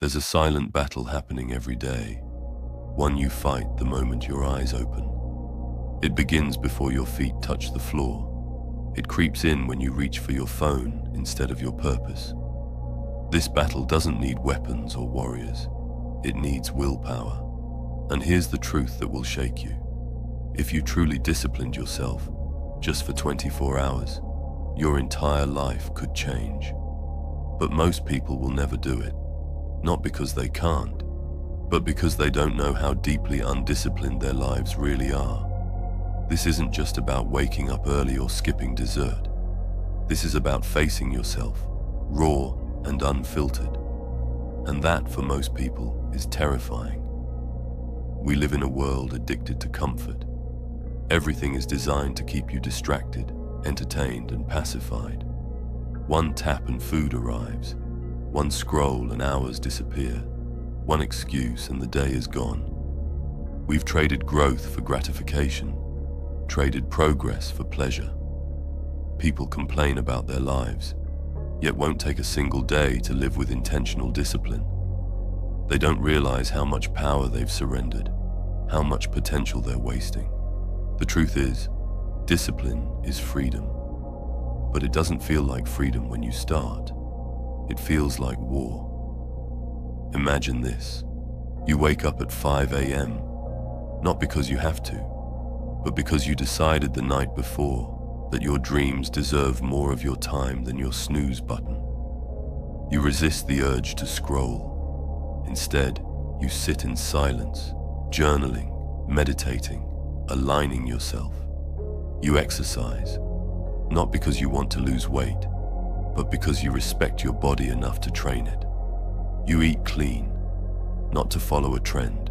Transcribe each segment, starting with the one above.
There's a silent battle happening every day, one you fight the moment your eyes open. It begins before your feet touch the floor. It creeps in when you reach for your phone instead of your purpose. This battle doesn't need weapons or warriors. It needs willpower. And here's the truth that will shake you. If you truly disciplined yourself, just for 24 hours, your entire life could change. But most people will never do it. Not because they can't, but because they don't know how deeply undisciplined their lives really are. This isn't just about waking up early or skipping dessert. This is about facing yourself, raw and unfiltered. And that, for most people, is terrifying. We live in a world addicted to comfort. Everything is designed to keep you distracted, entertained, and pacified. One tap and food arrives. One scroll and hours disappear. One excuse and the day is gone. We've traded growth for gratification, traded progress for pleasure. People complain about their lives, yet won't take a single day to live with intentional discipline. They don't realize how much power they've surrendered, how much potential they're wasting. The truth is, discipline is freedom. But it doesn't feel like freedom when you start. It feels like war. Imagine this. You wake up at 5 a.m., not because you have to, but because you decided the night before that your dreams deserve more of your time than your snooze button. You resist the urge to scroll. Instead, you sit in silence, journaling, meditating, aligning yourself. You exercise, not because you want to lose weight, but because you respect your body enough to train it. You eat clean, not to follow a trend,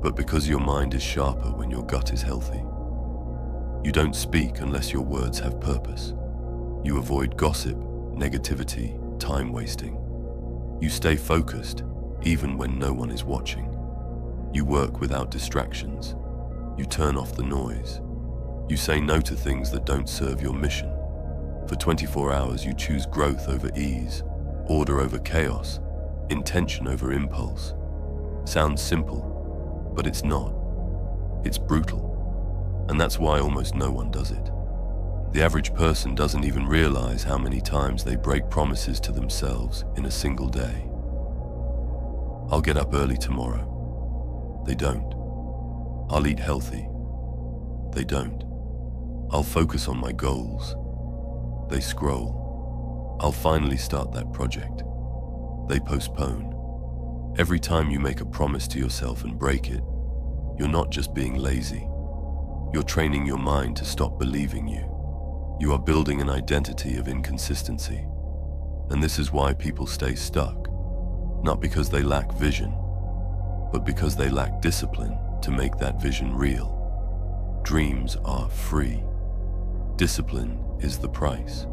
but because your mind is sharper when your gut is healthy. You don't speak unless your words have purpose. You avoid gossip, negativity, time wasting. You stay focused, even when no one is watching. You work without distractions. You turn off the noise. You say no to things that don't serve your mission. For 24 hours, you choose growth over ease, order over chaos, intention over impulse. Sounds simple, but it's not. It's brutal. And that's why almost no one does it. The average person doesn't even realize how many times they break promises to themselves in a single day. I'll get up early tomorrow. They don't. I'll eat healthy. They don't. I'll focus on my goals. They scroll. I'll finally start that project. They postpone. Every time you make a promise to yourself and break it, you're not just being lazy. You're training your mind to stop believing you. You are building an identity of inconsistency. And this is why people stay stuck. Not because they lack vision, but because they lack discipline to make that vision real. Dreams are free. Discipline is the price.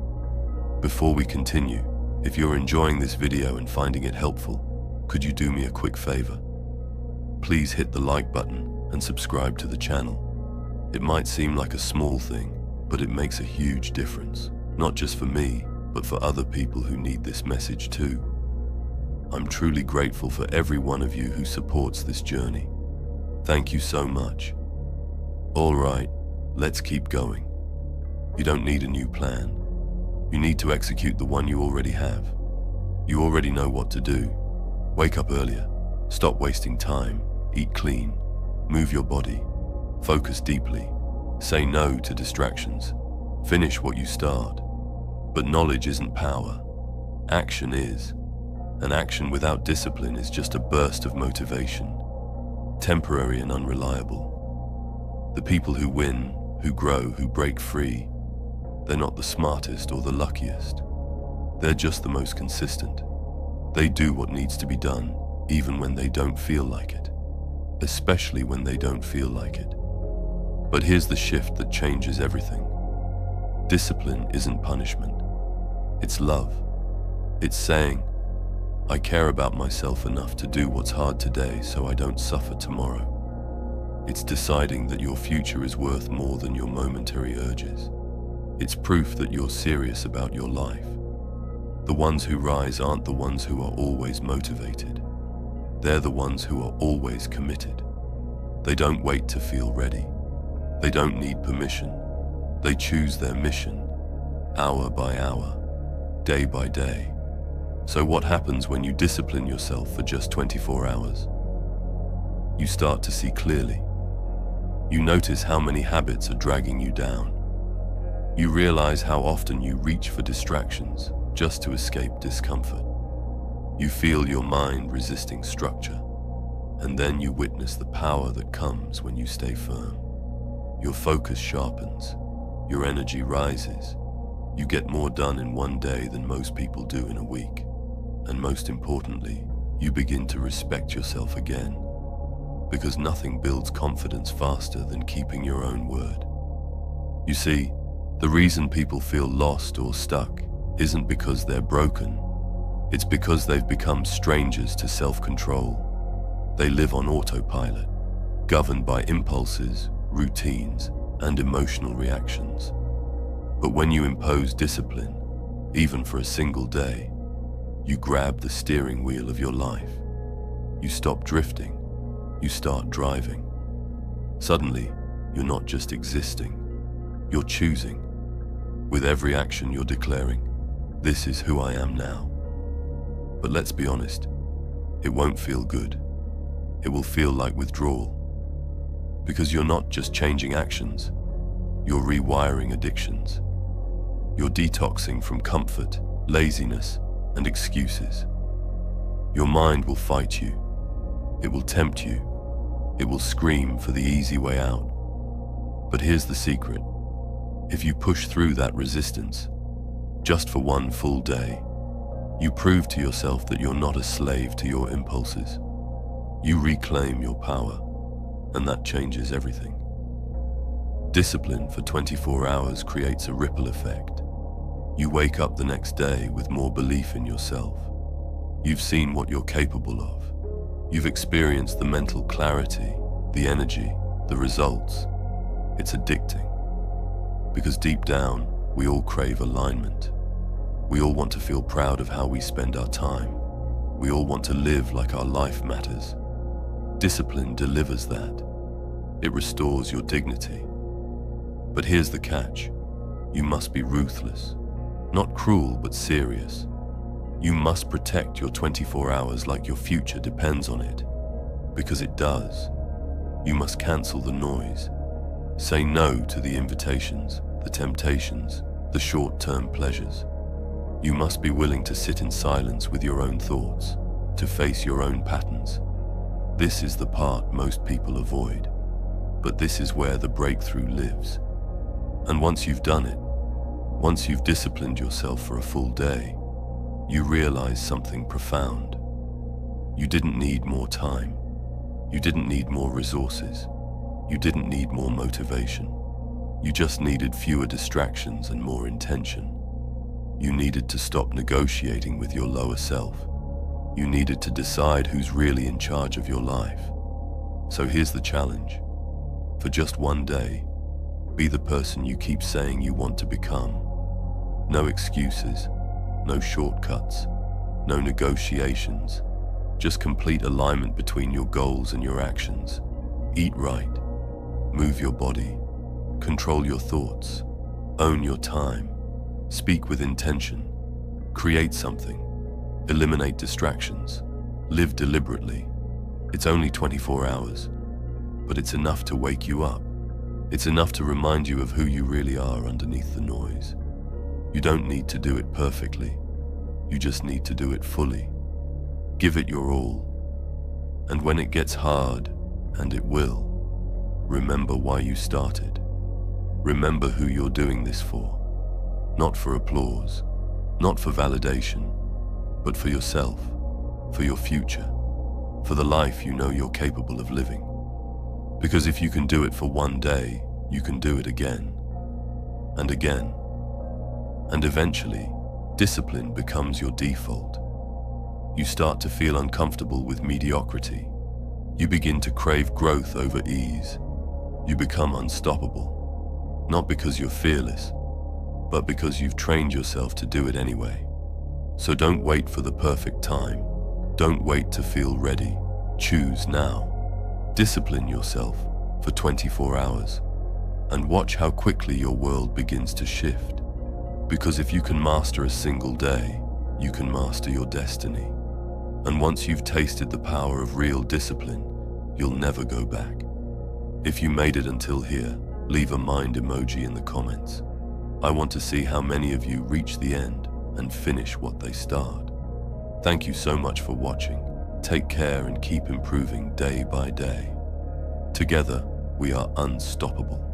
Before we continue, if you're enjoying this video and finding it helpful, could you do me a quick favor? Please hit the like button and subscribe to the channel. It might seem like a small thing, but it makes a huge difference, not just for me, but for other people who need this message too. I'm truly grateful for every one of you who supports this journey. Thank you so much. All right, let's keep going. You don't need a new plan. You need to execute the one you already have. You already know what to do. Wake up earlier. Stop wasting time. Eat clean. Move your body. Focus deeply. Say no to distractions. Finish what you start. But knowledge isn't power. Action is. And action without discipline is just a burst of motivation. Temporary and unreliable. The people who win, who grow, who break free, they're not the smartest or the luckiest. They're just the most consistent. They do what needs to be done, even when they don't feel like it. Especially when they don't feel like it. But here's the shift that changes everything. Discipline isn't punishment. It's love. It's saying, I care about myself enough to do what's hard today so I don't suffer tomorrow. It's deciding that your future is worth more than your momentary urges. It's proof that you're serious about your life. The ones who rise aren't the ones who are always motivated. They're the ones who are always committed. They don't wait to feel ready. They don't need permission. They choose their mission, hour by hour, day by day. So what happens when you discipline yourself for just 24 hours? You start to see clearly. You notice how many habits are dragging you down. You realize how often you reach for distractions just to escape discomfort. You feel your mind resisting structure, and then you witness the power that comes when you stay firm. Your focus sharpens, your energy rises. You get more done in one day than most people do in a week. And most importantly, you begin to respect yourself again, because nothing builds confidence faster than keeping your own word. You see, the reason people feel lost or stuck isn't because they're broken. It's because they've become strangers to self-control. They live on autopilot, governed by impulses, routines, and emotional reactions. But when you impose discipline, even for a single day, you grab the steering wheel of your life. You stop drifting, you start driving. Suddenly, you're not just existing, you're choosing. With every action you're declaring, this is who I am now. But let's be honest, it won't feel good. It will feel like withdrawal. Because you're not just changing actions, you're rewiring addictions. You're detoxing from comfort, laziness, and excuses. Your mind will fight you. It will tempt you. It will scream for the easy way out. But here's the secret. If you push through that resistance, just for one full day, you prove to yourself that you're not a slave to your impulses. You reclaim your power, and that changes everything. Discipline for 24 hours creates a ripple effect. You wake up the next day with more belief in yourself. You've seen what you're capable of. You've experienced the mental clarity, the energy, the results. It's addicting. Because deep down, we all crave alignment. We all want to feel proud of how we spend our time. We all want to live like our life matters. Discipline delivers that. It restores your dignity. But here's the catch. You must be ruthless. Not cruel, but serious. You must protect your 24 hours like your future depends on it. Because it does. You must cancel the noise. Say no to the invitations, the temptations, the short-term pleasures. You must be willing to sit in silence with your own thoughts, to face your own patterns. This is the part most people avoid. But this is where the breakthrough lives. And once you've done it, once you've disciplined yourself for a full day, you realize something profound. You didn't need more time. You didn't need more resources. You didn't need more motivation. You just needed fewer distractions and more intention. You needed to stop negotiating with your lower self. You needed to decide who's really in charge of your life. So here's the challenge. For just one day, be the person you keep saying you want to become. No excuses, no shortcuts, no negotiations. Just complete alignment between your goals and your actions. Eat right, move your body, control your thoughts, own your time, speak with intention, create something, eliminate distractions, live deliberately. It's only 24 hours, but it's enough to wake you up. It's enough to remind you of who you really are underneath the noise. You don't need to do it perfectly. You just need to do it fully. Give it your all. And when it gets hard, and it will, remember why you started. Remember who you're doing this for. Not for applause, not for validation, but for yourself, for your future, for the life you know you're capable of living. Because if you can do it for one day, you can do it again, and again. And eventually, discipline becomes your default. You start to feel uncomfortable with mediocrity. You begin to crave growth over ease. You become unstoppable, not because you're fearless, but because you've trained yourself to do it anyway. So don't wait for the perfect time. Don't wait to feel ready. Choose now. Discipline yourself for 24 hours and watch how quickly your world begins to shift. Because if you can master a single day, you can master your destiny. And once you've tasted the power of real discipline, you'll never go back. If you made it until here, leave a mind emoji in the comments. I want to see how many of you reach the end and finish what they start. Thank you so much for watching. Take care and keep improving day by day. Together, we are unstoppable.